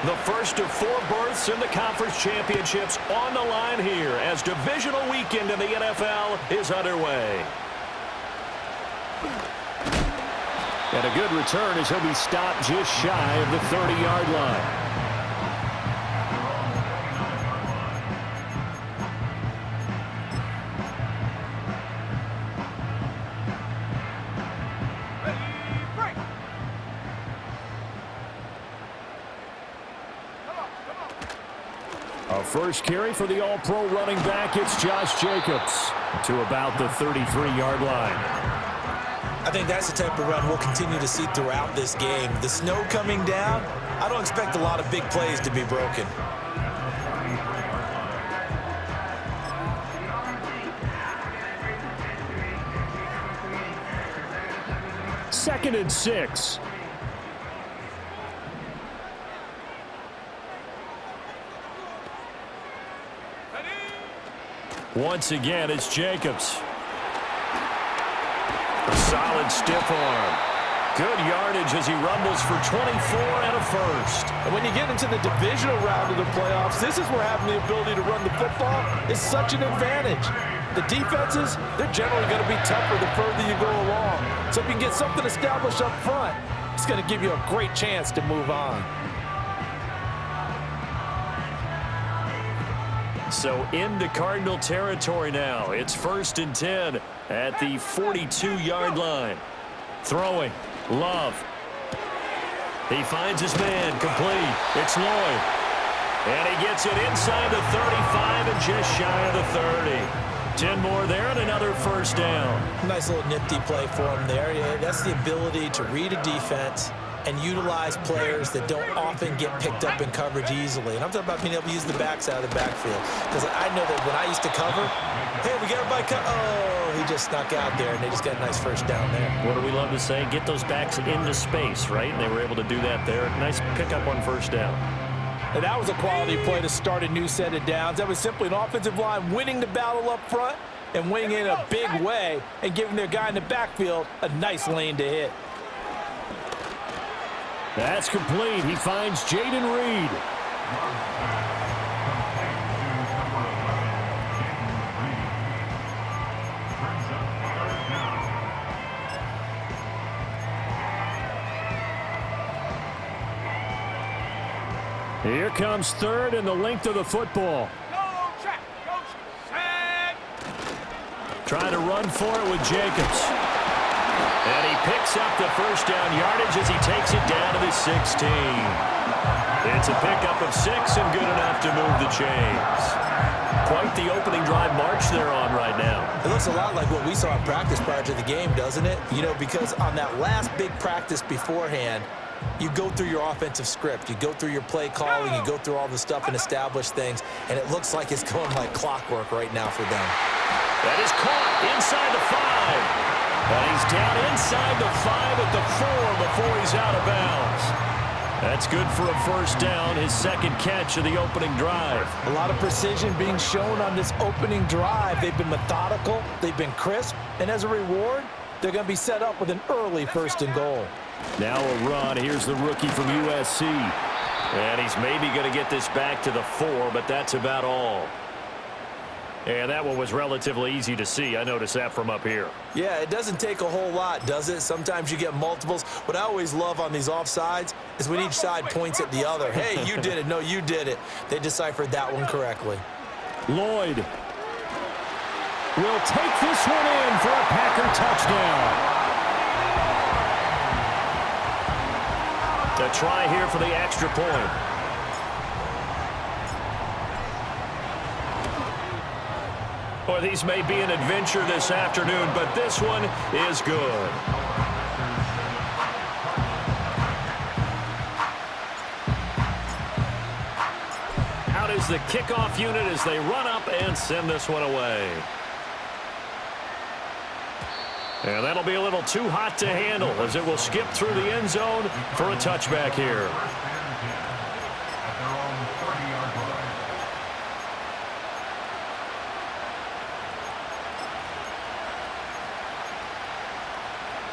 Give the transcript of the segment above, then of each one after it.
The first of 4 berths in the conference championships on the line here as divisional weekend in the NFL is underway. And a good return as he'll be stopped just shy of the 30-yard line. A first carry for the all-pro running back. It's Josh Jacobs to about the 33-yard line. I think that's the type of run we'll continue to see throughout this game. The snow coming down, I don't expect a lot of big plays to be broken. Second and 6. Once again, it's Jacobs. A solid stiff arm. Good yardage as he rumbles for 24 and a first. And when you get into the divisional round of the playoffs, this is where having the ability to run the football is such an advantage. The defenses, they're generally going to be tougher the further you go along. So if you can get something established up front, it's going to give you a great chance to move on. So into Cardinal territory now. It's 1st and 10 at the 42-yard line. Throwing. Love. He finds his man. Complete. It's Lloyd. And he gets it inside the 35 and just shy of the 30. 10 more there and another first down. Nice little nifty play for him there. Yeah, that's the ability to read a defense and utilize players that don't often get picked up in coverage easily. And I'm talking about being able to use the backside of the backfield. Because I know that when I used to cover, hey, we got everybody oh, he just snuck out there, and they just got a nice first down there. What do we love to say? Get those backs into space, right? And they were able to do that there. Nice pickup on first down. And that was a quality play to start a new set of downs. That was simply an offensive line winning the battle up front and winning in a big way and giving their guy in the backfield a nice lane to hit. That's complete. He finds Jaden Reed. Here comes third and the length of the football. Trying to run for it with Jacobs. And he picks up the first down yardage as he takes it down to the 16. It's a pickup of 6 and good enough to move the chains. Quite the opening drive march they're on right now. It looks a lot like what we saw in practice prior to the game, doesn't it? You know, because on that last big practice beforehand, you go through your offensive script, you go through your play calling, you go through all the stuff and establish things, and it looks like it's going like clockwork right now for them. That is caught inside the 5. And he's down inside the 5 at the 4 before he's out of bounds. That's good for a first down, his second catch of the opening drive. A lot of precision being shown on this opening drive. They've been methodical, they've been crisp, and as a reward, they're going to be set up with an early 1st and goal. Now a run. Here's the rookie from USC. And he's maybe going to get this back to the 4, but that's about all. And that one was relatively easy to see. I noticed that from up here. Yeah, it doesn't take a whole lot, does it? Sometimes you get multiples. What I always love on these offsides is when each side points at the other. Hey, you did it. No, you did it. They deciphered that one correctly. Lloyd will take this one in for a Packer touchdown. The try here for the extra point. Boy, these may be an adventure this afternoon, but this one is good. Out is the kickoff unit as they run up and send this one away. And that'll be a little too hot to handle as it will skip through the end zone for a touchback here.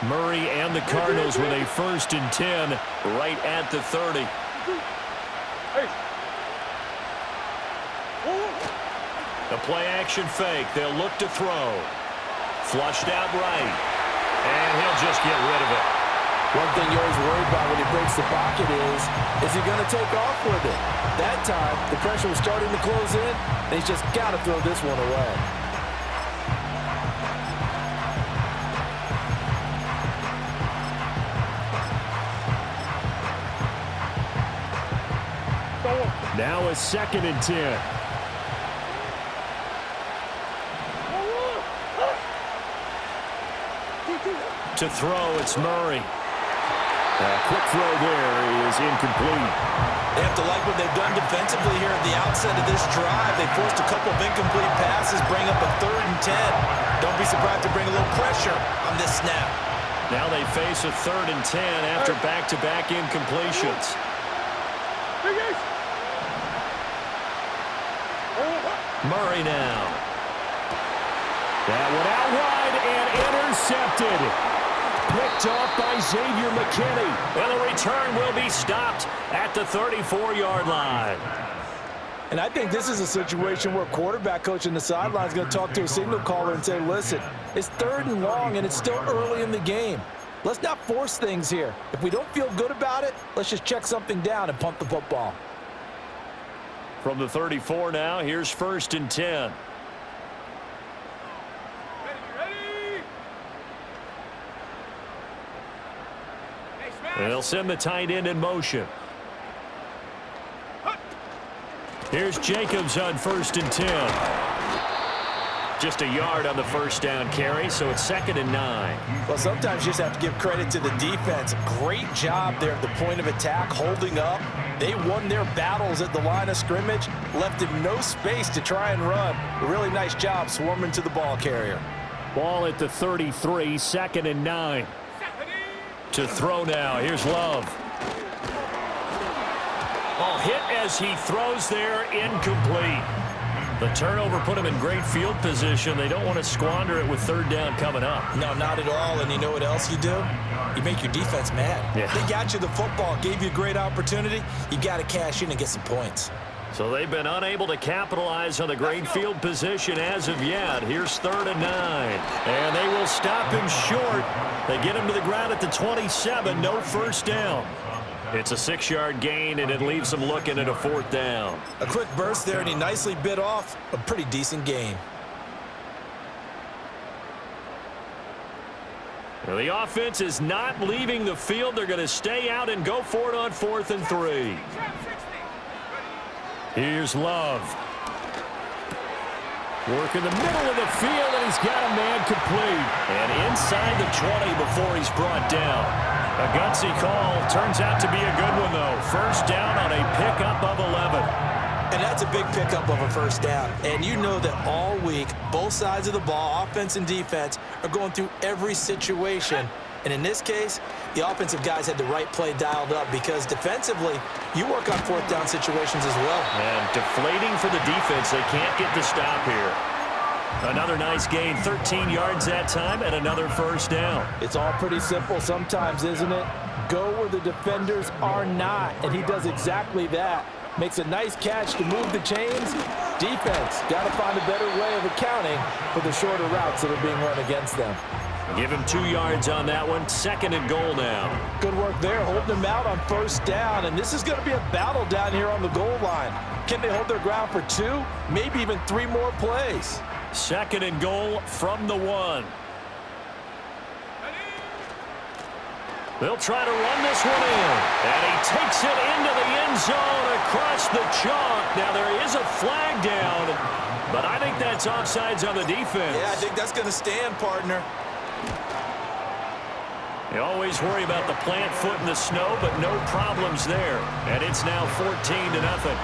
Murray and the Cardinals with a 1st and 10 right at the 30. The play-action fake. They'll look to throw. Flushed out right. And he'll just get rid of it. One thing you always worry about when he breaks the pocket is he going to take off with it? That time, the pressure was starting to close in, and he's just got to throw this one away. Now a 2nd and 10. To throw, it's Murray. Quick throw there is incomplete. They have to like what they've done defensively here at the outset of this drive. They forced a couple of incomplete passes, bring up a 3rd and 10. Don't be surprised to bring a little pressure on this snap. Now they face a 3rd and 10 after back-to-back incompletions. Murray now. That one out wide and intercepted. Picked off by Xavier McKinney. And the return will be stopped at the 34-yard line. And I think this is a situation where quarterback coach in the sideline is going to talk to a signal caller and say, listen, it's 3rd and long and it's still early in the game. Let's not force things here. If we don't feel good about it, let's just check something down and punt the football. From the 34 now, here's 1st and 10. They'll send the tight end in motion. Here's Jacobs on 1st and 10. Just a yard on the 1st down carry, so it's 2nd and 9. Well, sometimes you just have to give credit to the defense. Great job there at the point of attack, holding up. They won their battles at the line of scrimmage, left him no space to try and run. A really nice job swarming to the ball carrier. Ball at the 33, 2nd and 9. To throw now. Here's Love. Ball hit as he throws there, incomplete. The turnover put him in great field position. They don't want to squander it with 3rd down coming up. No, not at all. And you know what else you do? You make your defense mad. Yeah. They got you the football, gave you a great opportunity. You got to cash in and get some points. So they've been unable to capitalize on the great field position as of yet. Here's 3rd and 9. And they will stop him short. They get him to the ground at the 27. No 1st down. It's a 6-yard gain, and it leaves them looking at a 4th down. A quick burst there, and he nicely bit off a pretty decent gain. Well, the offense is not leaving the field. They're going to stay out and go for it on 4th and 3. Here's Love. Work in the middle of the field, and he's got a man complete. And inside the 20 before he's brought down. A gutsy call. Turns out to be a good one, though. 1st down on a pickup of 11. And that's a big pickup of a 1st down. And you know that all week, both sides of the ball, offense and defense, are going through every situation. And in this case, the offensive guys had the right play dialed up because defensively, you work on 4th down situations as well. And deflating for the defense. They can't get the stop here. Another nice gain, 13 yards that time, and another 1st down. It's all pretty simple sometimes, isn't it? Go where the defenders are not, and he does exactly that. Makes a nice catch to move the chains. Defense got to find a better way of accounting for the shorter routes that are being run against them. Give him 2 yards on that one. 2nd and goal now. Good work there, holding him out on 1st down, and this is going to be a battle down here on the goal line. Can they hold their ground for 2, maybe even 3 more plays? 2nd and goal from the 1. They'll try to run this one in. And he takes it into the end zone across the chalk. Now there is a flag down, but I think that's offsides on the defense. Yeah, I think that's going to stand, partner. You always worry about the plant foot in the snow, but no problems there. And it's now 14-0.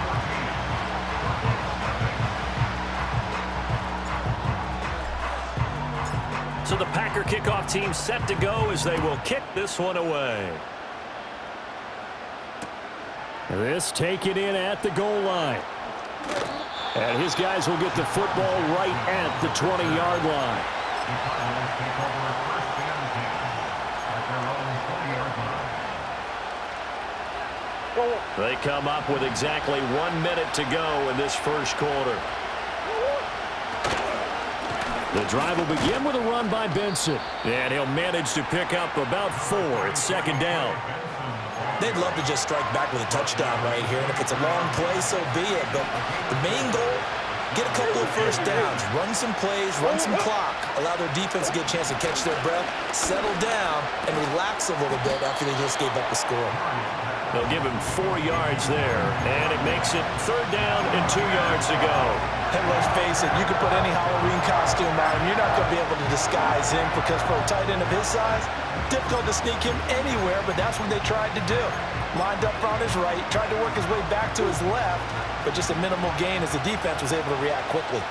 So the Packer kickoff team set to go as they will kick this one away. This taken in at the goal line. And his guys will get the football right at the 20-yard line. They come up with exactly 1 minute to go in this first quarter. The drive will begin with a run by Benson. And he'll manage to pick up about 4. It's second down. They'd love to just strike back with a touchdown right here. And if it's a long play, so be it. But the main goal, get a couple of first downs, run some plays, run some clock, allow their defense to get a chance to catch their breath, settle down, and relax a little bit after they just gave up the score. They'll give him 4 yards there, and it makes it third down and 2 yards to go. And let's face it, you can put any Halloween costume on him. You're not going to be able to disguise him because for a tight end of his size, difficult to sneak him anywhere, but that's what they tried to do. Lined up on his right, tried to work his way back to his left, but just a minimal gain as the defense was able to react quickly.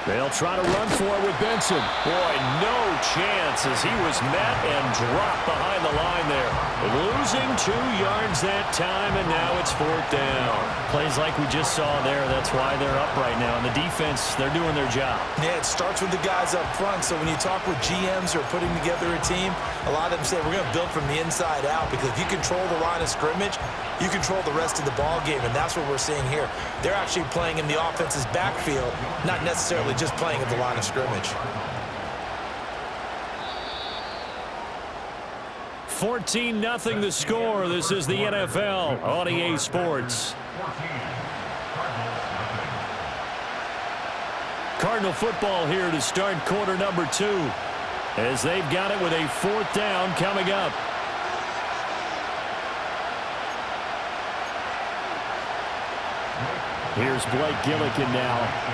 They'll try to run for it with Benson. Boy, no chance as he was met and dropped behind the line there. Losing 2 yards that time, and now it's fourth down. Plays like we just saw there. That's why they're up right now. And the defense, they're doing their job. Yeah, it starts with the guys up front. So when you talk with GMs who are putting together a team, a lot of them say we're going to build from the inside out because if you control the line of scrimmage, you control the rest of the ball game, and that's what we're seeing here. They're actually playing in the offense's backfield, not necessarily just playing at the line of scrimmage. 14-0 the score. This is the NFL on EA Sports. Cardinal football here to start quarter number 2 as they've got it with a fourth down coming up. Here's Blake Gillikin now.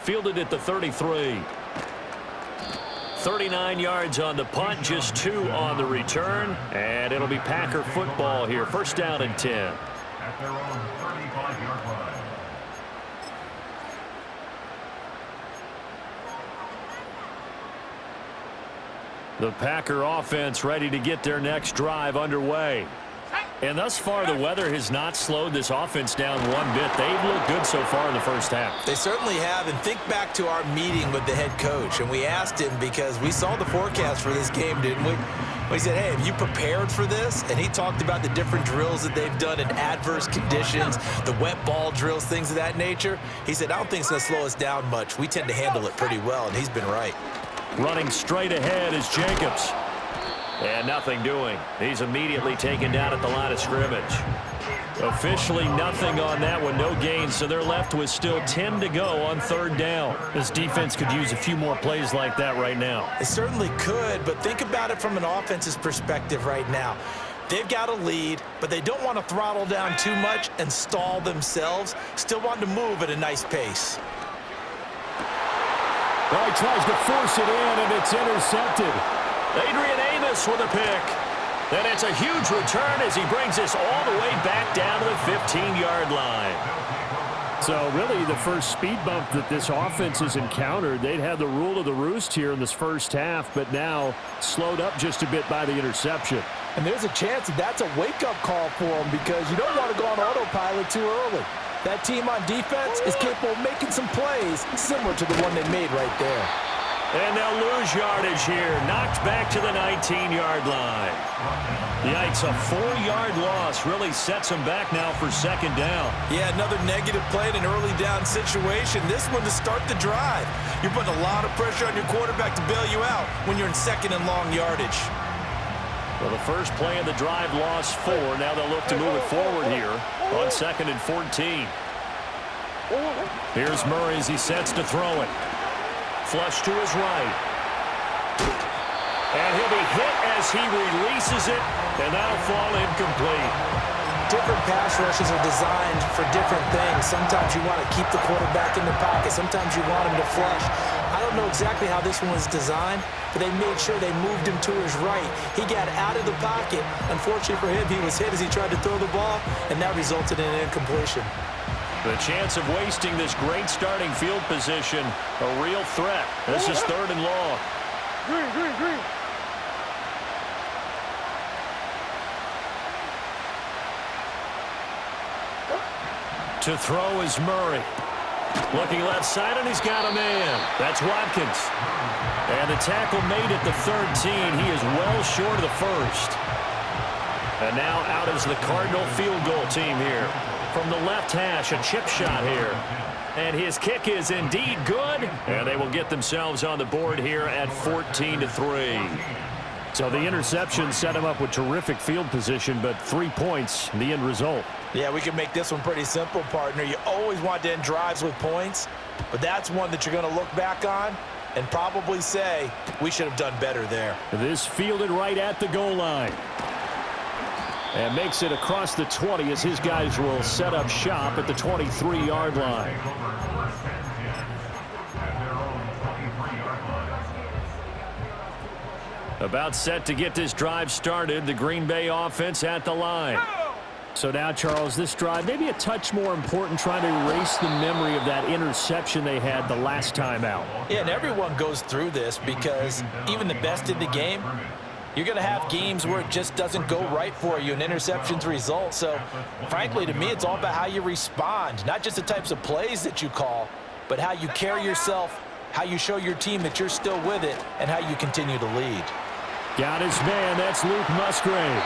Fielded at the 33. 39 yards on the punt, just 2 on the return. And it'll be Packer football here. First down and 10. At their own 35-yard line. The Packer offense ready to get their next drive underway. And thus far, the weather has not slowed this offense down one bit. They've looked good so far in the first half. They certainly have, and think back to our meeting with the head coach, and we asked him because we saw the forecast for this game, didn't we? We said, hey, have you prepared for this? And he talked about the different drills that they've done in adverse conditions, the wet ball drills, things of that nature. He said, I don't think it's going to slow us down much. We tend to handle it pretty well, and he's been right. Running straight ahead is Jacobs. And nothing doing. He's immediately taken down at the line of scrimmage. Officially nothing on that one, no gain, so they're left with still 10 to go on third down. This defense could use a few more plays like that right now. It certainly could, but think about it from an offense's perspective right now. They've got a lead, but they don't want to throttle down too much and stall themselves. Still want to move at a nice pace. Well, he tries to force it in, and it's intercepted. Adrian Amos with a pick. And it's a huge return as he brings us all the way back down to the 15-yard line. So really the first speed bump that this offense has encountered, they'd had the rule of the roost here in this first half, but now slowed up just a bit by the interception. And there's a chance that that's a wake-up call for them because you don't want to go on autopilot too early. That team on defense is capable of making some plays similar to the one they made right there. And they'll lose yardage here. Knocked back to the 19-yard line. Yikes, a 4-yard loss really sets them back now for second down. Yeah, another negative play in an early down situation. This one to start the drive. You're putting a lot of pressure on your quarterback to bail you out when you're in second and long yardage. Well, the first play of the drive lost 4. Now they'll look to move it forward here on second and 14. Here's Murray as he sets to throw it. Flush to his right. And he'll be hit as he releases it, and that'll fall incomplete. Different pass rushes are designed for different things. Sometimes you want to keep the quarterback in the pocket. Sometimes you want him to flush. I don't know exactly how this one was designed, but they made sure they moved him to his right. He got out of the pocket. Unfortunately for him, he was hit as he tried to throw the ball, and that resulted in an incompletion. The chance of wasting this great starting field position, a real threat. This is third and long. Green. To throw is Murray. Looking left side, and he's got a man. That's Watkins. And the tackle made at the 13. He is well short of the first. And now out is the Cardinal field goal team here. From the left hash, a chip shot here. And his kick is indeed good. And they will get themselves on the board here at 14-3. So the interception set him up with terrific field position, but 3 points, the end result. Yeah, we can make this one pretty simple, partner. You always want to end drives with points, but that's one that you're going to look back on and probably say, we should have done better there. This fielded right at the goal line. And makes it across the 20 as his guys will set up shop at the 23-yard line. About set to get this drive started. The Green Bay offense at the line. So now, Charles, this drive maybe a touch more important, trying to erase the memory of that interception they had the last time out. Yeah, and everyone goes through this because even the best in the game, you're going to have games where it just doesn't go right for you, and interceptions result. So, frankly, to me, it's all about how you respond, not just the types of plays that you call, but how you carry yourself, how you show your team that you're still with it, and how you continue to lead. Got his man. That's Luke Musgrave.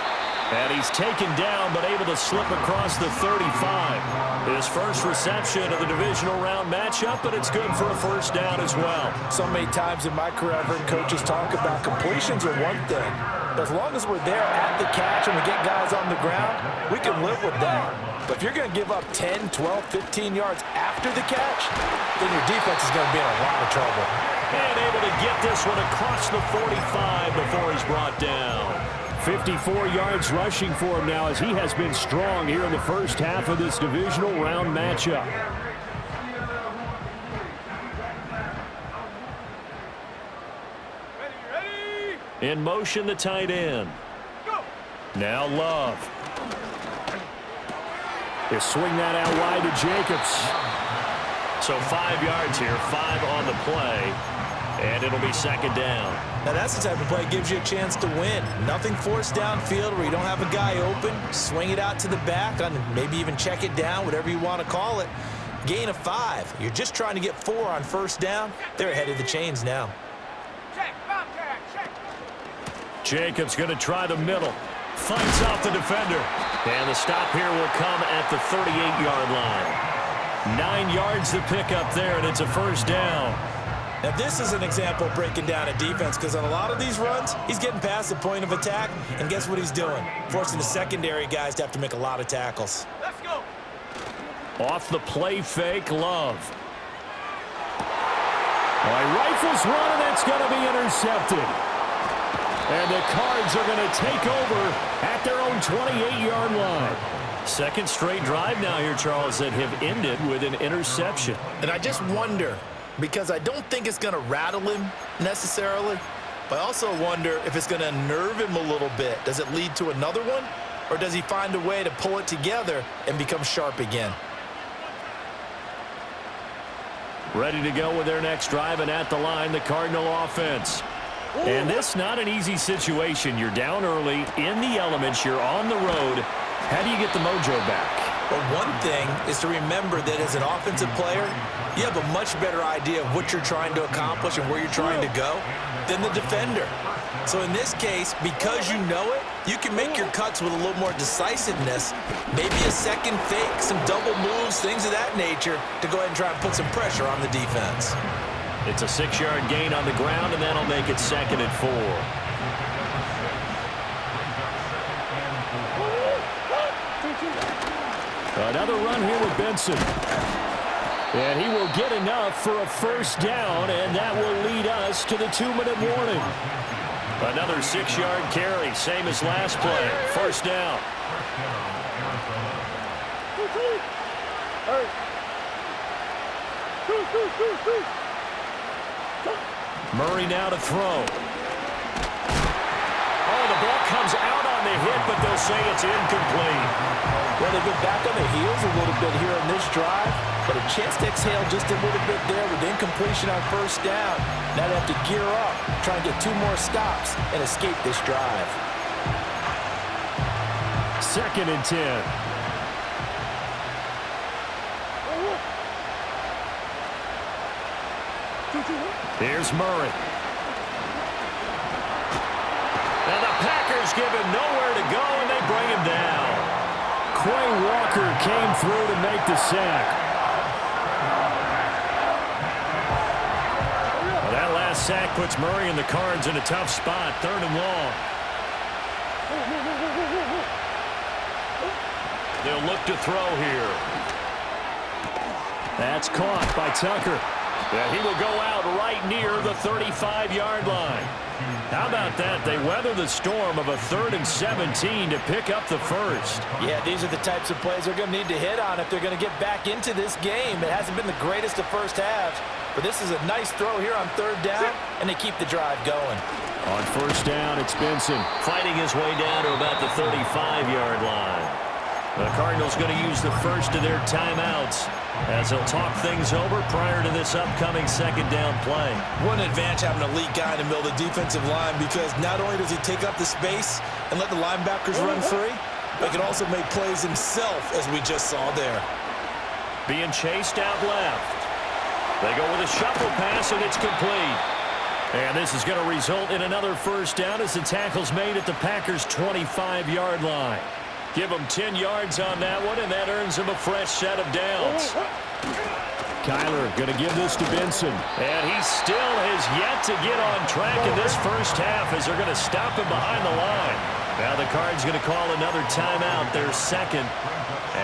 And he's taken down, but able to slip across the 35. His first reception of the divisional round matchup, but it's good for a first down as well. So many times in my career, I've heard coaches talk about completions are one thing. But as long as we're there at the catch and we get guys on the ground, we can live with that. But if you're going to give up 10, 12, 15 yards after the catch, then your defense is going to be in a lot of trouble. And able to get this one across the 45 before he's brought down. 54 yards rushing for him now as he has been strong here in the first half of this divisional round matchup. In motion, the tight end. Now Love. They swing that out wide to Jacobs. So 5 yards here, 5 on the play. And it'll be second down. Now that's the type of play that gives you a chance to win. Nothing forced downfield where you don't have a guy open. Swing it out to the back, maybe even check it down, whatever you want to call it. Gain of 5. You're just trying to get 4 on first down. They're ahead of the chains now. Jacobs going to try the middle. Fights off the defender. And the stop here will come at the 38-yard line. 9 yards to pick up there, and it's a first down. Now, this is an example of breaking down a defense because on a lot of these runs, he's getting past the point of attack, and guess what he's doing? Forcing the secondary guys to have to make a lot of tackles. Let's go. Off the play fake, Love. He rifles one, and that's going to be intercepted. And the Cards are going to take over at their own 28-yard line. Second straight drive now here, Charles, that have ended with an interception. And I just wonder, because I don't think it's going to rattle him necessarily, but I also wonder if it's going to unnerve him a little bit. Does it lead to another one, or does he find a way to pull it together and become sharp again? Ready to go with their next drive, and at the line, the Cardinal offense. And this not an easy situation. You're down early, in the elements, you're on the road. How do you get the mojo back? Well, one thing is to remember that as an offensive player, you have a much better idea of what you're trying to accomplish and where you're trying to go than the defender. So in this case, because you know it, you can make your cuts with a little more decisiveness, maybe a second fake, some double moves, things of that nature, to go ahead and try and put some pressure on the defense. It's a 6-yard gain on the ground, and that'll make it 2nd and 4. Another run here with Benson. And he will get enough for a first down, and that will lead us to the 2-minute warning. Another 6-yard carry, same as last play. First down. Murray now to throw. Oh, the ball comes out on the hit, but they'll say it's incomplete. Well, they've been back on their heels a little bit here on this drive, but a chance to exhale just a little bit there with incompletion on first down. Now they have to gear up, try and get 2 more stops and escape this drive. 2nd and 10. Here's Murray. And the Packers give him nowhere to go, and they bring him down. Quay Walker came through to make the sack. Well, that last sack puts Murray and the Cards in a tough spot, 3rd and long. They'll look to throw here. That's caught by Tucker. Yeah, he will go out right near the 35-yard line. How about that? They weather the storm of a 3rd and 17 to pick up the first. Yeah, these are the types of plays they're going to need to hit on if they're going to get back into this game. It hasn't been the greatest of first halves, but this is a nice throw here on 3rd down, and they keep the drive going. On 1st down, it's Benson. Fighting his way down to about the 35-yard line. The Cardinals going to use the first of their timeouts as they'll talk things over prior to this upcoming 2nd down play. What an advantage having an elite guy in the middle of the defensive line, because not only does he take up the space and let the linebackers run free, but he can also make plays himself, as we just saw there. Being chased out left. They go with a shuffle pass, and it's complete. And this is going to result in another 1st down as the tackle's made at the Packers' 25-yard line. Give them 10 yards on that one, and that earns them a fresh set of downs. Kyler going to give this to Benson. And he still has yet to get on track in this first half as they're going to stop him behind the line. Now the Cards going to call another timeout, their 2nd,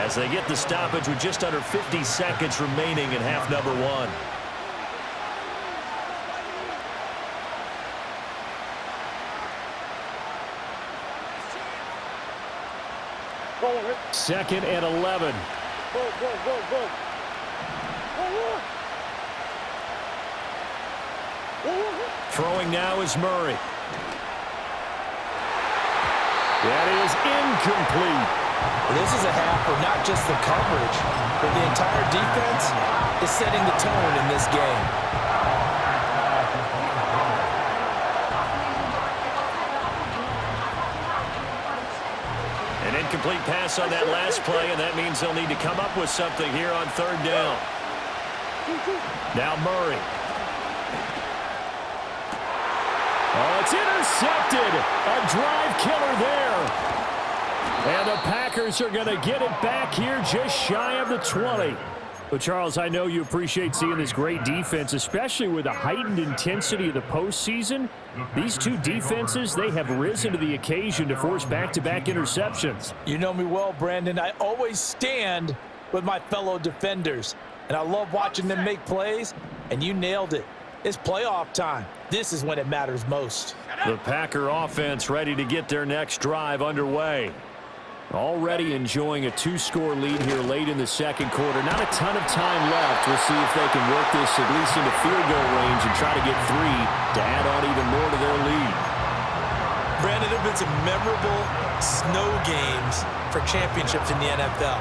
as they get the stoppage with just under 50 seconds remaining in half number 1. Second and 11. Throwing now is Murray. That is incomplete. This is a half where not just the coverage, but the entire defense is setting the tone in this game. An incomplete pass on that last play, and that means they'll need to come up with something here on 3rd down. Now Murray. Oh, it's intercepted. A drive killer there. And the Packers are going to get it back here just shy of the 20. Well, Charles, I know you appreciate seeing this great defense, especially with the heightened intensity of the postseason. These two defenses, they have risen to the occasion to force back-to-back interceptions. You know me well, Brandon. I always stand with my fellow defenders, and I love watching them make plays, and you nailed it. It's playoff time. This is when it matters most. The Packer offense ready to get their next drive underway. Already enjoying a 2-score lead here late in the 2nd quarter. Not a ton of time left. We'll see if they can work this at least into field goal range and try to get 3 to add on even more to their lead. Brandon, there have been some memorable snow games for championships in the NFL.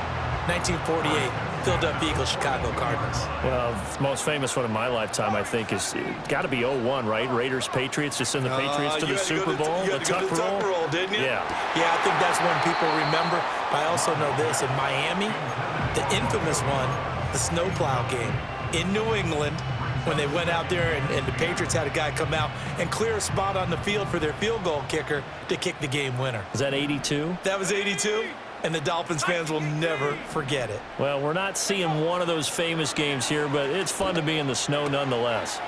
1948, Philadelphia Eagles, Chicago Cardinals. Well, the most famous one in my lifetime, I think, is got to be 01, right? Raiders, Patriots, to send the Patriots to the Super Bowl. The Tuck Roll, didn't you? Yeah. Yeah, I think that's one people remember. But I also know this. In Miami, the infamous one, the snowplow game in New England, when they went out there and the Patriots had a guy come out and clear a spot on the field for their field goal kicker to kick the game winner. Was that 82? That was 82. And the Dolphins fans will never forget it. Well, we're not seeing one of those famous games here, but it's fun to be in the snow nonetheless.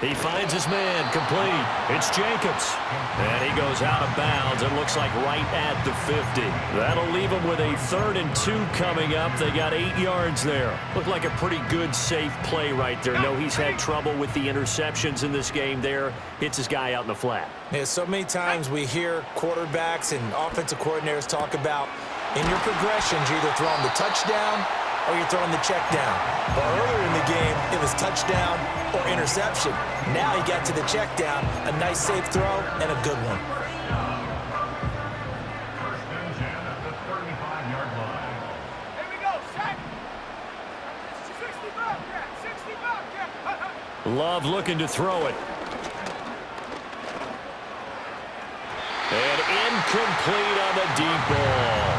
He finds his man, complete. It's Jacobs. And he goes out of bounds. It looks like right at the 50. That'll leave him with a 3rd and 2 coming up. They got 8 yards there. Looked like a pretty good, safe play right there. No, he's had trouble with the interceptions in this game there. Hits his guy out in the flat. Yeah, so many times we hear quarterbacks and offensive coordinators talk about in your progressions, you're either throwing the touchdown or you're throwing the check down. But earlier in the game, it was touchdown or interception. Now he got to the check down, a nice safe throw, and a good one. First and 10 at the 35-yard line. Here we go, set. 60 Bobcat. Love looking to throw it. And incomplete on the deep ball.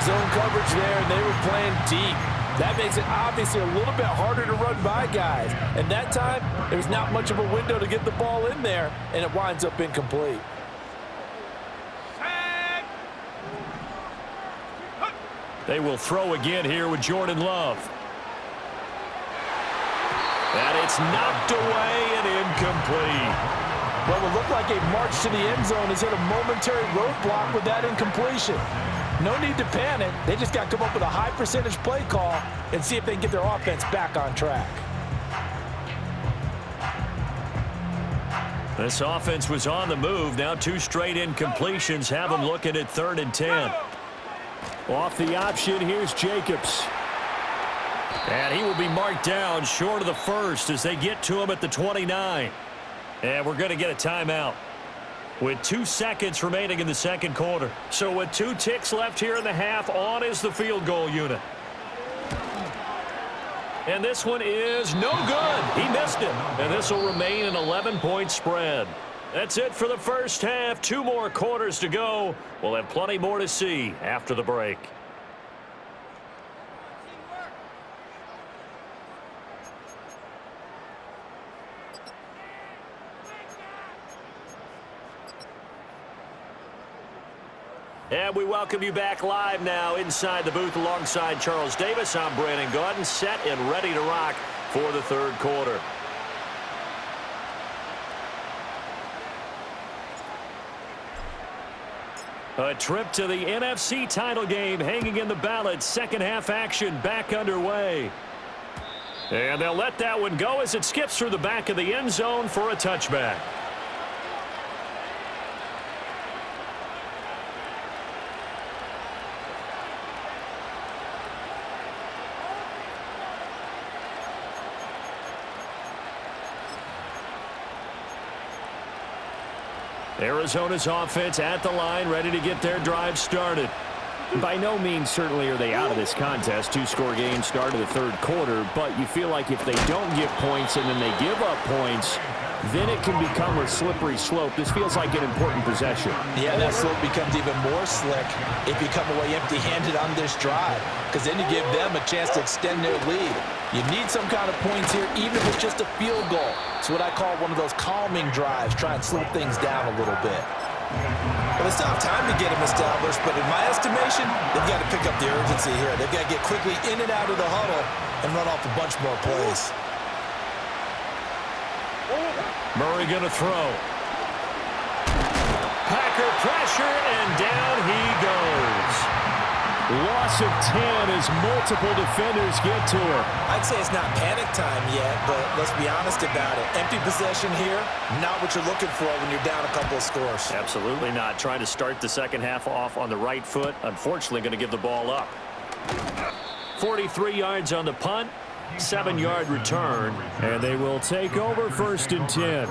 Zone coverage there, and they were playing deep. That makes it obviously a little bit harder to run by guys. And that time, there's not much of a window to get the ball in there, and it winds up incomplete. They will throw again here with Jordan Love. And it's knocked away and incomplete. What would look like a march to the end zone has hit a momentary roadblock with that incompletion. No need to panic. They just got to come up with a high percentage play call and see if they can get their offense back on track. This offense was on the move. Now 2 straight incompletions have them looking at 3rd and 10. Off the option, here's Jacobs. And he will be marked down short of the first as they get to him at the 29. And we're going to get a timeout with 2 seconds remaining in the second quarter. So with 2 ticks left here in the half, on is the field goal unit. And this one is no good. He missed it. And this will remain an 11-point spread. That's it for the first half. 2 more quarters to go. We'll have plenty more to see after the break. And we welcome you back live now inside the booth alongside Charles Davis. I'm Brandon Gaudin, set and ready to rock for the third quarter. A trip to the NFC title game hanging in the balance. Second half action back underway. And they'll let that one go as it skips through the back of the end zone for a touchback. Arizona's offense at the line, ready to get their drive started. By no means certainly are they out of this contest. 2-score game start of the third quarter, but you feel like if they don't get points and then they give up points, then it can become a slippery slope. This feels like an important possession. Yeah, that slope becomes even more slick if you come away empty-handed on this drive, because then you give them a chance to extend their lead. You need some kind of points here, even if it's just a field goal. It's what I call one of those calming drives, try and slow things down a little bit. Well, they still have time to get them established, but in my estimation, they've got to pick up the urgency here. They've got to get quickly in and out of the huddle and run off a bunch more plays. Murray going to throw. Packer pressure, and down he goes. Loss of 10 as multiple defenders get to her. I'd say it's not panic time yet, but let's be honest about it. Empty possession here, not what you're looking for when you're down a couple of scores. Absolutely not. Trying to start the second half off on the right foot. Unfortunately, going to give the ball up. 43 yards on the punt. 7-yard return. And they will take over 1st and 10.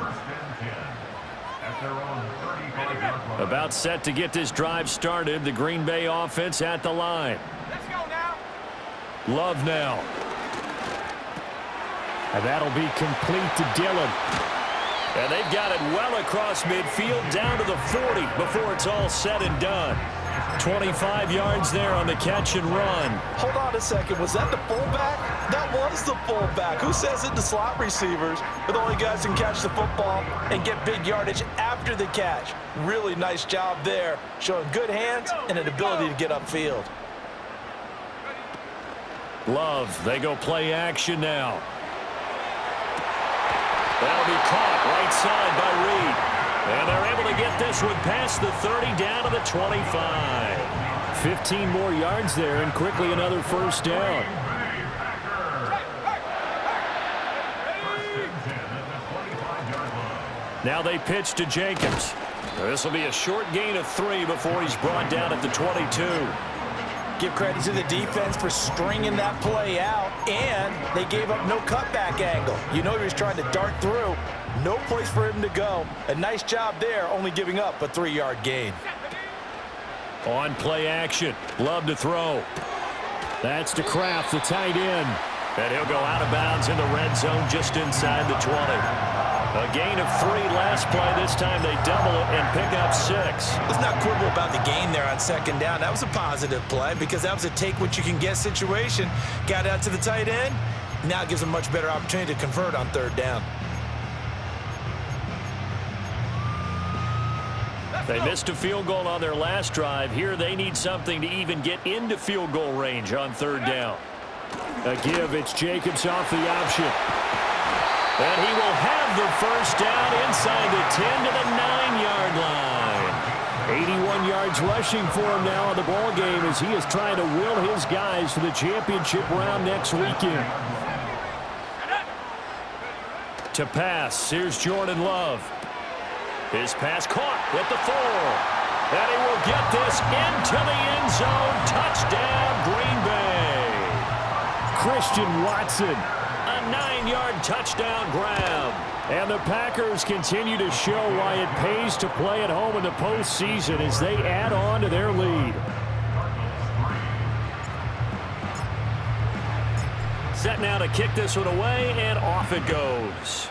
About set to get this drive started. The Green Bay offense at the line. Let's go now. Love now. And that'll be complete to Dillon. And they've got it well across midfield down to the 40 before it's all said and done. 25 yards there on the catch and run. Hold on a second. Was that the fullback? That was the fullback. Who says it? The slot receivers are the only guys who can catch the football and get big yardage after the catch. Really nice job there, showing good hands and an ability to get upfield. Love, they go play action now. That'll be caught right side by Reed. And they're able to get this one past the 30 down to the 25. 15 more yards there and quickly another first down. Now they pitch to Jacobs. This will be a short gain of 3 before he's brought down at the 22. Give credit to the defense for stringing that play out, and they gave up no cutback angle. You know he was trying to dart through. No place for him to go. A nice job there, only giving up a 3-yard gain. On play action. Love to throw. That's to Kraft, the tight end. And he'll go out of bounds in the red zone just inside the 20. A gain of 3 last play. This time they double it and pick up 6. Let's not quibble about the gain there on second down. That was a positive play because that was a take-what-you-can-get situation. Got out to the tight end. Now it gives them a much better opportunity to convert on third down. They missed a field goal on their last drive. Here they need something to even get into field goal range on third down. A give. It's Jacobs off the option. And he will have the first down inside the 10 to the 9-yard line. 81 yards rushing for him now on the ball game as he is trying to will his guys to the championship round next weekend. To pass, here's Jordan Love. His pass caught at the 4. And he will get this into the end zone. Touchdown, Green Bay. Christian Watson. A 9-yard touchdown grab. And the Packers continue to show why it pays to play at home in the postseason as they add on to their lead. Set now to kick this one away, and off it goes.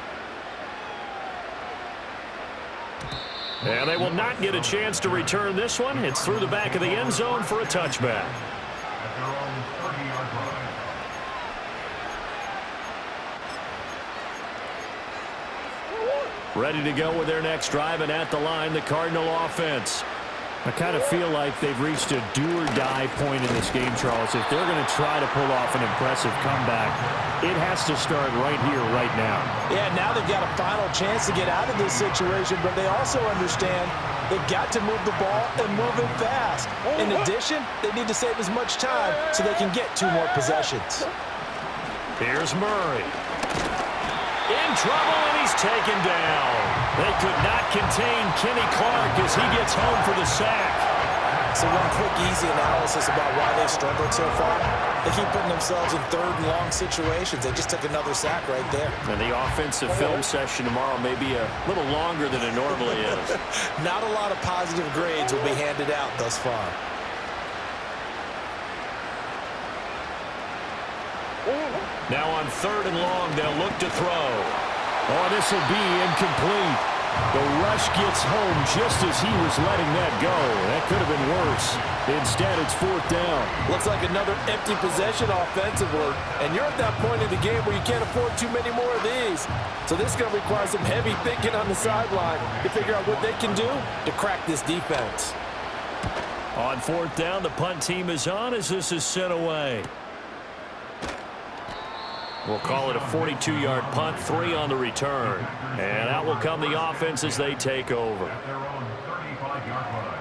And they will not get a chance to return this one. It's through the back of the end zone for a touchback. At their own 30-yard line. Ready to go with their next drive, and at the line, the Cardinal offense. I kind of feel like they've reached a do-or-die point in this game, Charles. If they're going to try to pull off an impressive comeback, it has to start right here, right now. Yeah, now they've got a final chance to get out of this situation, but they also understand they've got to move the ball and move it fast. In addition, they need to save as much time so they can get 2 more possessions. Here's Murray. In trouble, and he's taken down. They could not contain Kenny Clark as he gets home for the sack. So one quick, easy analysis about why they've struggled so far. They keep putting themselves in third and long situations. They just took another sack right there. And the offensive film session tomorrow may be a little longer than it normally is. Not a lot of positive grades will be handed out thus far. Now on third and long, they'll look to throw. Oh, this will be incomplete. The rush gets home just as he was letting that go. That could have been worse. Instead, it's 4th down. Looks like another empty possession offensively. And you're at that point in the game where you can't afford too many more of these. So this is going to require some heavy thinking on the sideline to figure out what they can do to crack this defense. On 4th down, the punt team is on as this is sent away. We'll call it a 42-yard punt, 3 on the return. And out will come the offense as they take over. At their own 35-yard line.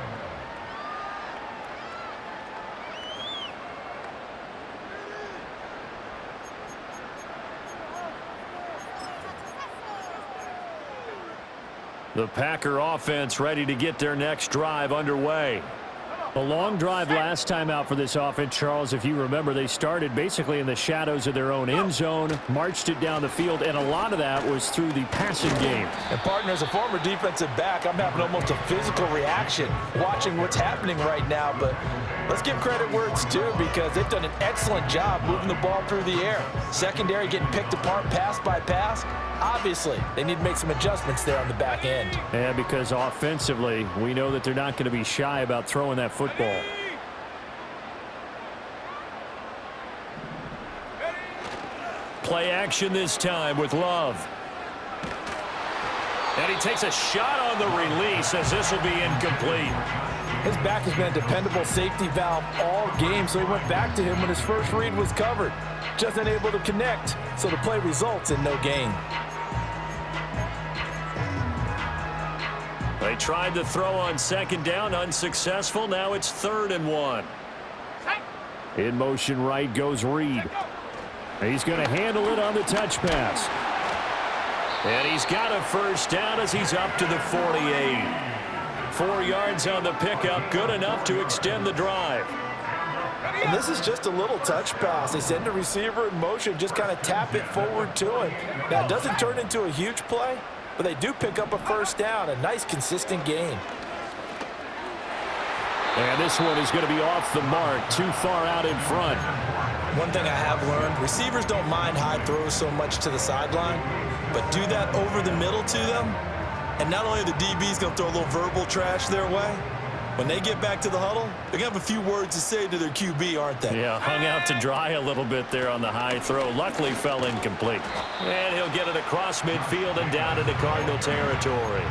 The Packer offense ready to get their next drive underway. A long drive last time out for this offense, Charles. If you remember, they started basically in the shadows of their own end zone, marched it down the field, and a lot of that was through the passing game. And partner, as a former defensive back, I'm having almost a physical reaction watching what's happening right now. But let's give credit where it's due because they've done an excellent job moving the ball through the air. Secondary getting picked apart pass by pass. Obviously, they need to make some adjustments there on the back end. And because offensively, we know that they're not going to be shy about throwing that football. Play action this time with Love. And he takes a shot on the release as this will be incomplete. His back has been a dependable safety valve all game, so he went back to him when his first read was covered. Just unable to connect, so the play results in no gain. They tried to throw on 2nd down, unsuccessful. Now it's 3rd and 1. In motion right goes Reed. He's going to handle it on the touch pass. And he's got a first down as he's up to the 48. 4 yards on the pickup, good enough to extend the drive. And this is just a little touch pass. They send the receiver in motion, just kind of tap it forward to him. Now, it doesn't turn into a huge play, but they do pick up a first down, a nice, consistent gain. And this one is going to be off the mark, too far out in front. One thing I have learned, receivers don't mind high throws so much to the sideline. but do that over the middle to them, and not only are the DBs going to throw a little verbal trash their way, when they get back to the huddle, they're going to have a few words to say to their QB, aren't they? Yeah, hung out to dry a little bit there on the high throw. Luckily fell incomplete. And he'll get it across midfield and down into Cardinal territory.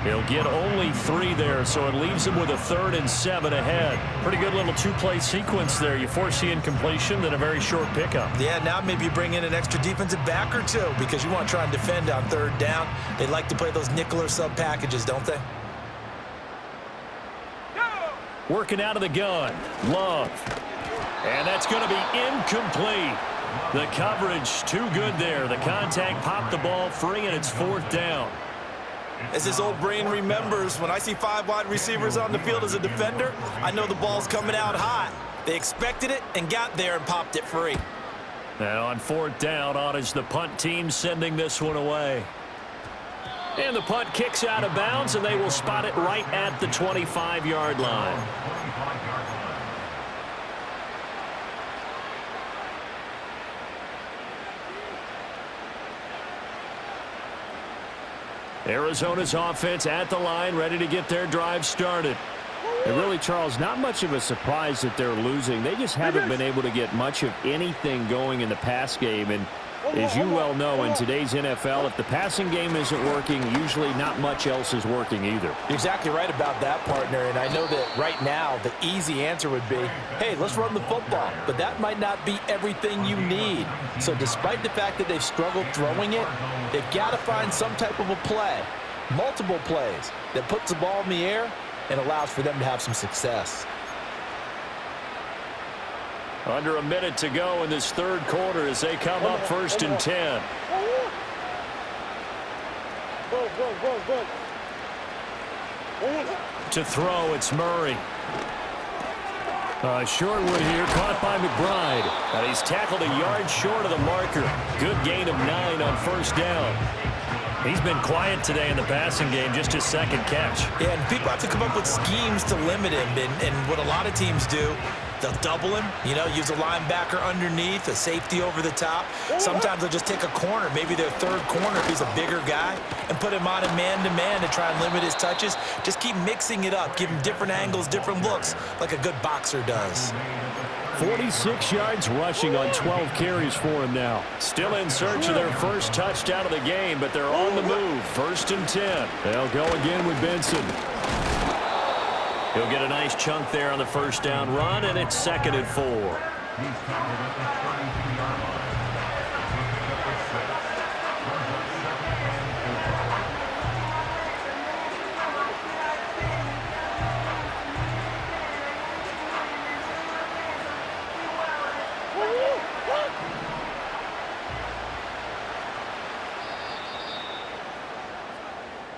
He'll get only 3 there, so it leaves him with a 3rd and 7 ahead. Pretty good little 2-play sequence there. You force the incompletion, then a very short pickup. Yeah, now maybe you bring in an extra defensive back or 2 because you want to try and defend on 3rd down. They like to play those nickel or sub packages, don't they? Working out of the gun. Love. And that's going to be incomplete. The coverage too good there. The contact popped the ball free, and it's 4th down. As his old brain remembers, when I see 5 wide receivers on the field as a defender, I know the ball's coming out hot. They expected it and got there and popped it free. Now on 4th down, on is the punt team sending this one away. And the punt kicks out of bounds, and they will spot it right at the 25-yard line. Arizona's offense at the line, ready to get their drive started. And really, Charles, not much of a surprise that they're losing. They just haven't been able to get much of anything going in the pass game. And as you well know, in today's NFL, if the passing game isn't working, usually not much else is working either. You're exactly right about that, partner. And I know that right now the easy answer would be, hey, let's run the football. But that might not be everything you need. So despite the fact that they've struggled throwing it, they've got to find some type of a play, multiple plays, that puts the ball in the air and allows for them to have some success. Under a minute to go in this 3rd quarter as they come up 1st and 10. To throw, it's Murray. Short one here, caught by McBride. And he's tackled a yard short of the marker. Good gain of 9 on 1st down. He's been quiet today in the passing game, just his 2nd catch. Yeah, and people have to come up with schemes to limit him. And what a lot of teams do, they'll double him, use a linebacker underneath, a safety over the top. Sometimes they'll just take a corner, maybe their 3rd corner if he's a bigger guy, and put him on a man-to-man to try and limit his touches. Just keep mixing it up, give him different angles, different looks, like a good boxer does. 46 yards rushing on 12 carries for him now. Still in search of their first touchdown of the game, but they're on the move. 1st and 10. They'll go again with Benson. He'll get a nice chunk there on the 1st down run, and it's 2nd and 4. He's tackled at the 32-yard line.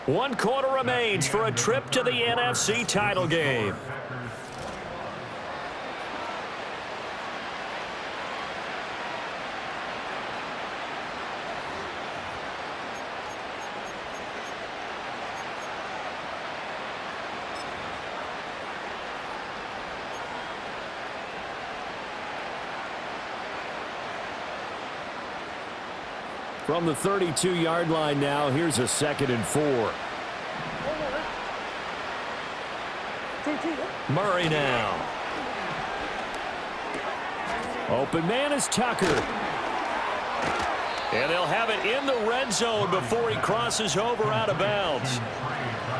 One quarter remains for a trip to the NFC title game. From the 32-yard line now, here's a 2nd and 4. Murray now. Open man is Tucker. And they'll have it in the red zone before he crosses over out of bounds.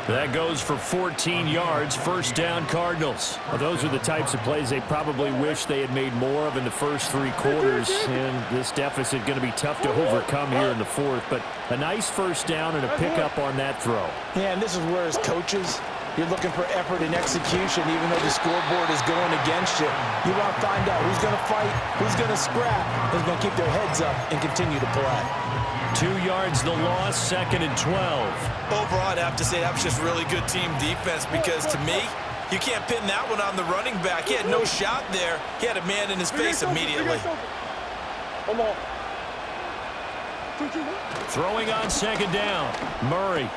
That goes for 14 yards, 1st down Cardinals. Well, those are the types of plays they probably wish they had made more of in the first 3 quarters. And this deficit going to be tough to overcome here in the 4th. But a nice 1st down and a pickup on that throw. Yeah, and this is where as coaches, you're looking for effort and execution, even though the scoreboard is going against you. You want to find out who's going to fight, who's going to scrap, who's going to keep their heads up and continue to play. 2 yards the loss, 2nd and 12. Overall, I'd have to say that was just really good team defense because, to me, you can't pin that one on the running back. He had no shot there. He had a man in his face immediately. Throwing on 2nd down. Murray.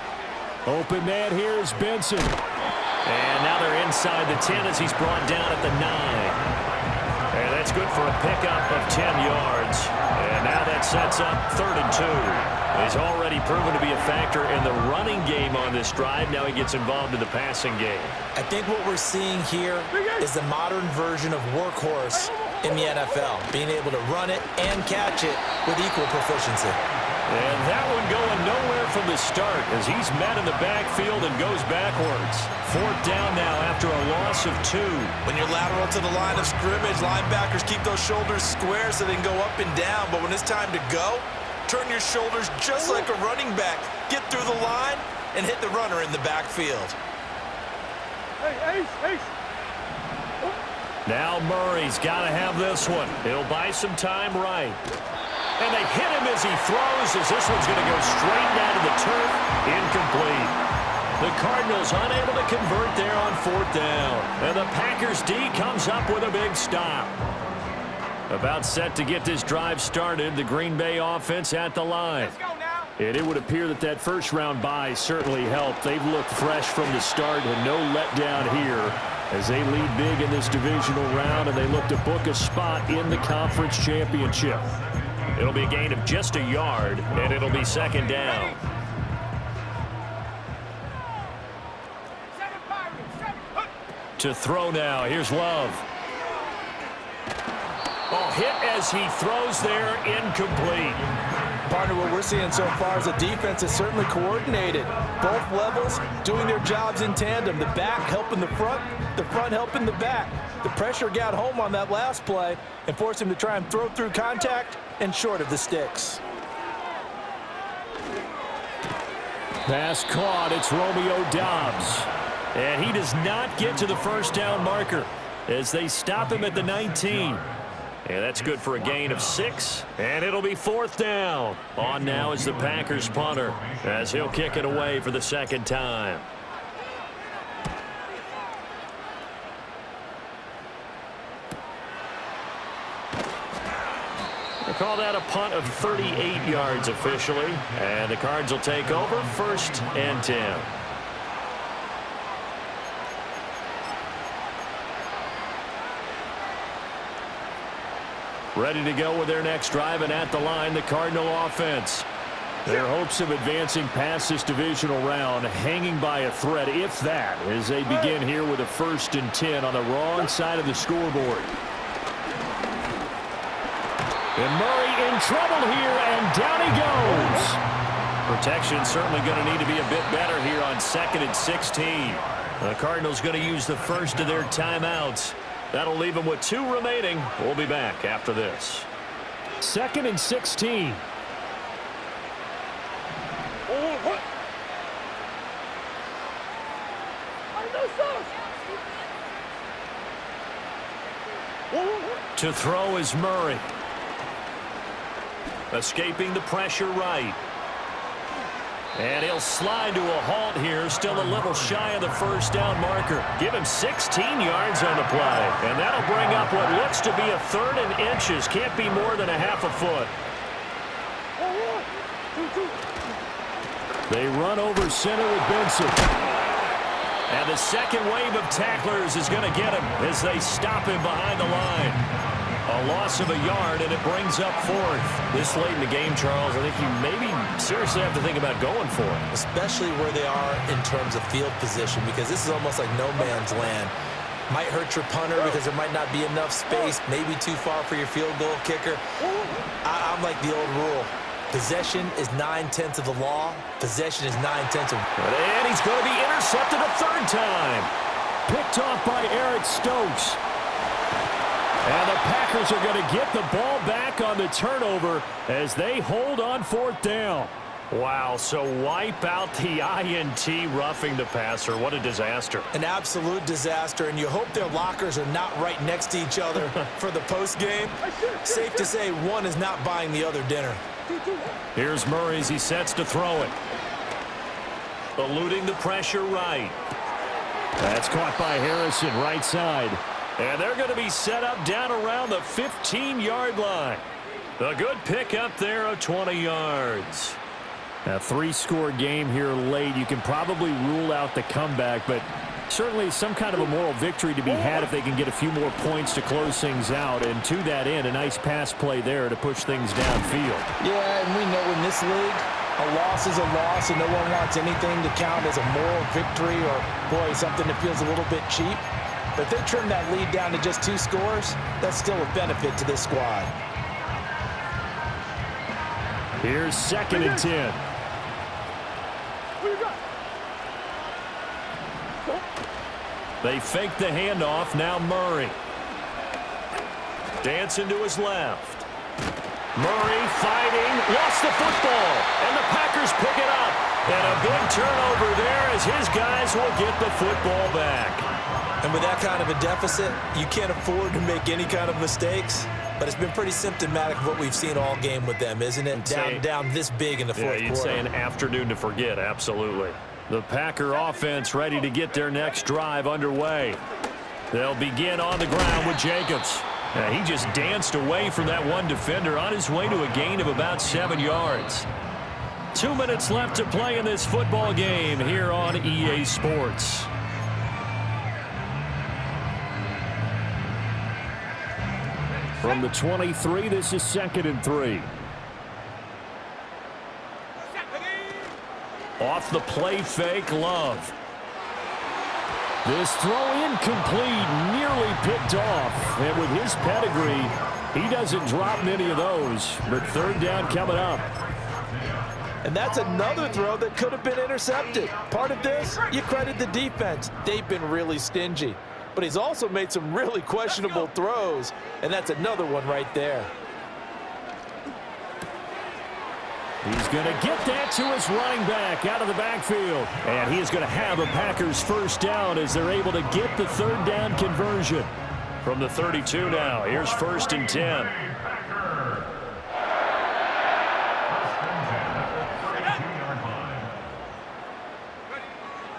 Open man here is Benson. And now they're inside the 10 as he's brought down at the 9. And that's good for a pickup of 10 yards. And now that sets up 3rd and 2. He's already proven to be a factor in the running game on this drive. Now he gets involved in the passing game. I think what we're seeing here is the modern version of workhorse in the NFL, being able to run it and catch it with equal proficiency. And that one going nowhere from the start as he's met in the backfield and goes backwards. 4th down now after a loss of 2. When you're lateral to the line of scrimmage, linebackers keep those shoulders square so they can go up and down. But when it's time to go, turn your shoulders just like a running back. Get through the line and hit the runner in the backfield. Now Murray's got to have this one. He'll buy some time right. And they hit him as he throws, as this one's going to go straight down to the turf. Incomplete. The Cardinals unable to convert there on 4th down. And the Packers D comes up with a big stop. About set to get this drive started, the Green Bay offense at the line. Let's go now. And it would appear that that first-round bye certainly helped. They've looked fresh from the start and no letdown here as they lead big in this divisional round, and they look to book a spot in the conference championship. It'll be a gain of just a yard, and it'll be 2nd down. 7 Pirates, 7. To throw now, here's Love. Oh, hit as he throws there, incomplete. Partner, what we're seeing so far is the defense is certainly coordinated. Both levels doing their jobs in tandem. The back helping the front helping the back. The pressure got home on that last play and forced him to try and throw through contact and short of the sticks. Pass caught. It's Romeo Doubs. And he does not get to the 1st down marker as they stop him at the 19. And that's good for a gain of 6, and it'll be 4th down. On now is the Packers punter as he'll kick it away for the 2nd time. They call that a punt of 38 yards officially, and the Cards will take over 1st and 10. Ready to go with their next drive, and at the line, the Cardinal offense. Their hopes of advancing past this divisional round hanging by a thread, if that, as they begin here with a 1st and 10 on the wrong side of the scoreboard. And Murray in trouble here, and down he goes. Protection certainly going to need to be a bit better here on 2nd and 16. The Cardinals going to use the first of their timeouts. That'll leave them with 2 remaining. We'll be back after this. 2nd and 16. To throw is Murray. Escaping the pressure right. And he'll slide to a halt here, still a little shy of the 1st down marker. Give him 16 yards on the play. And that'll bring up what looks to be a 3rd and inches. Can't be more than a half a foot. They run over center with Benson. And the second wave of tacklers is going to get him as they stop him behind the line. A loss of a yard, and it brings up 4th. This late in the game, Charles, I think you maybe seriously have to think about going for it. Especially where they are in terms of field position, because this is almost like no man's land. Might hurt your punter because there might not be enough space, maybe too far for your field goal kicker. I'm like the old rule. Possession is 9/10 of the law. Possession is 9/10 of... And he's going to be intercepted a 3rd time. Picked off by Eric Stokes. And the Packers are going to get the ball back on the turnover as they hold on 4th down. Wow, so wipe out the INT roughing the passer. What a disaster. An absolute disaster, and you hope their lockers are not right next to each other for the postgame. Safe to say one is not buying the other dinner. Here's Murray as he sets to throw it. Eluding the pressure right. That's caught by Harrison, right side. And they're going to be set up down around the 15-yard line. A good pickup there of 20 yards. A three-score game here late. You can probably rule out the comeback, but certainly some kind of a moral victory to be had if they can get a few more points to close things out. And to that end, a nice pass play there to push things downfield. Yeah, and we know in this league, a loss is a loss, and no one wants anything to count as a moral victory or, boy, something that feels a little bit cheap. But if they trim that lead down to just 2 scores, that's still a benefit to this squad. Here's 2nd and 10. They fake the handoff. Now Murray. Dancing to his left. Murray fighting. Lost the football. And the Packers pick it up. And a big turnover there as his guys will get the football back. And with that kind of a deficit, you can't afford to make any kind of mistakes. But it's been pretty symptomatic of what we've seen all game with them, isn't it? Down this big in the fourth quarter. Yeah, you'd say an afternoon to forget, absolutely. The Packer offense ready to get their next drive underway. They'll begin on the ground with Jacobs. He just danced away from that one defender on his way to a gain of about 7 yards. 2 minutes left to play in this football game here on EA Sports. From the 23, this is 2nd and 3. Off the play fake, Love. This throw incomplete, nearly picked off. And with his pedigree, he doesn't drop many of those. But 3rd down coming up. And that's another throw that could have been intercepted. Part of this, you credit the defense. They've been really stingy. But he's also made some really questionable throws, and that's another one right there. He's going to get that to his running back out of the backfield. And he is going to have a Packers 1st down as they're able to get the 3rd down conversion. From the 32 now, here's 1st and 10.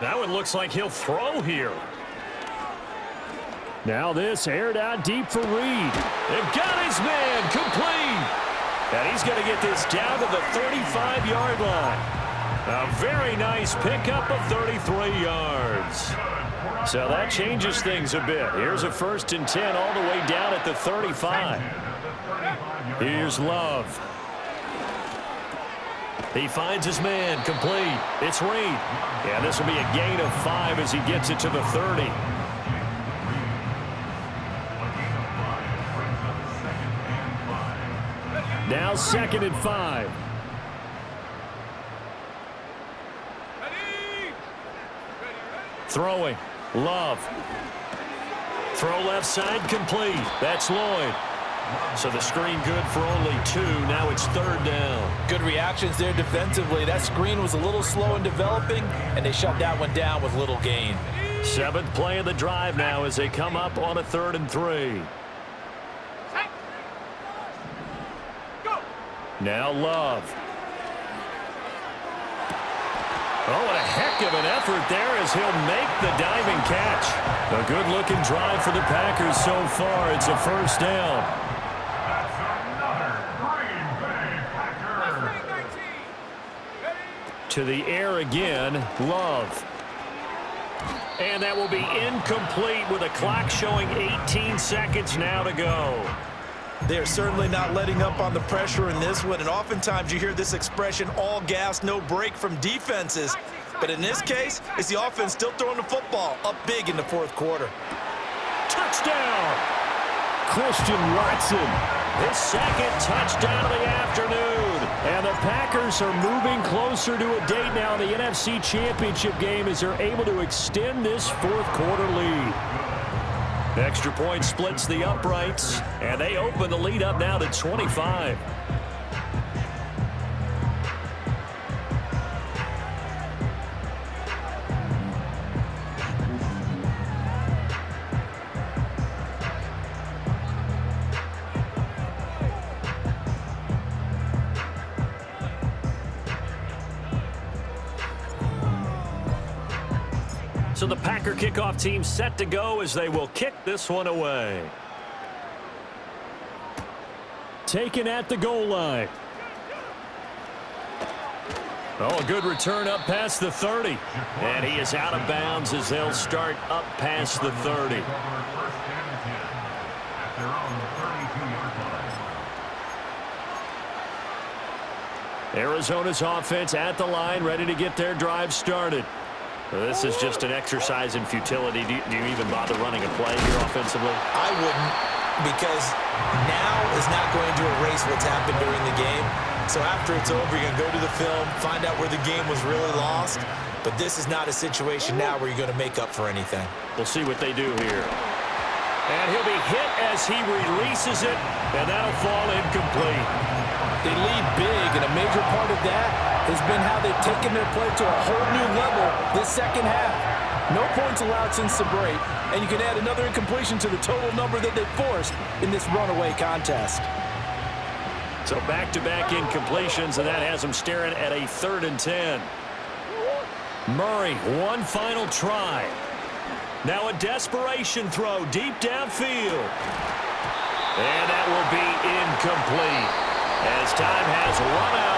That one looks like he'll throw here. Now this aired out deep for Reed. They've got his man complete. And he's going to get this down to the 35-yard line. A very nice pickup of 33 yards. So that changes things a bit. Here's a 1st and 10 all the way down at the 35. Here's Love. He finds his man complete. It's Reed. Yeah, this will be a gain of 5 as he gets it to the 30. Now 2nd and 5. Throwing. Love. Throw left side complete. That's Lloyd. So the screen good for only 2. Now it's 3rd down. Good reactions there defensively. That screen was a little slow in developing, and they shut that one down with little gain. 7th play of the drive now as they come up on a 3rd and 3. Now Love. Oh, what a heck of an effort there as he'll make the diving catch. A good-looking drive for the Packers so far. It's a 1st down. To the air again, Love. And that will be incomplete with a clock showing 18 seconds now to go. They're certainly not letting up on the pressure in this one, and oftentimes you hear this expression, all gas, no break from defenses. But in this case, it's the offense still throwing the football up big in the 4th quarter. Touchdown! Christian Watson. His 2nd touchdown of the afternoon. And the Packers are moving closer to a date now in the NFC Championship game as they're able to extend this 4th quarter lead. Extra point splits the uprights, and they open the lead up now to 25. So the Packer kickoff team set to go as they will kick this one away. Taken at the goal line. Oh, a good return up past the 30. And he is out of bounds as they'll start up past the 30. Arizona's offense at the line, ready to get their drive started. This is just an exercise in futility. Do you even bother running a play here offensively? I wouldn't, because now is not going to erase what's happened during the game. So after it's over, you're going to go to the film, find out where the game was really lost. But this is not a situation now where you're going to make up for anything. We'll see what they do here. And he'll be hit as he releases it, and that'll fall incomplete. They lead big, and a major part of that has been how they've taken their play to a whole new level this second half. No points allowed since the break, and you can add another incompletion to the total number that they forced in this runaway contest. So back-to-back incompletions, and that has them staring at a 3rd and 10. Murray, one final try. Now a desperation throw deep downfield. And that will be incomplete as time has run out.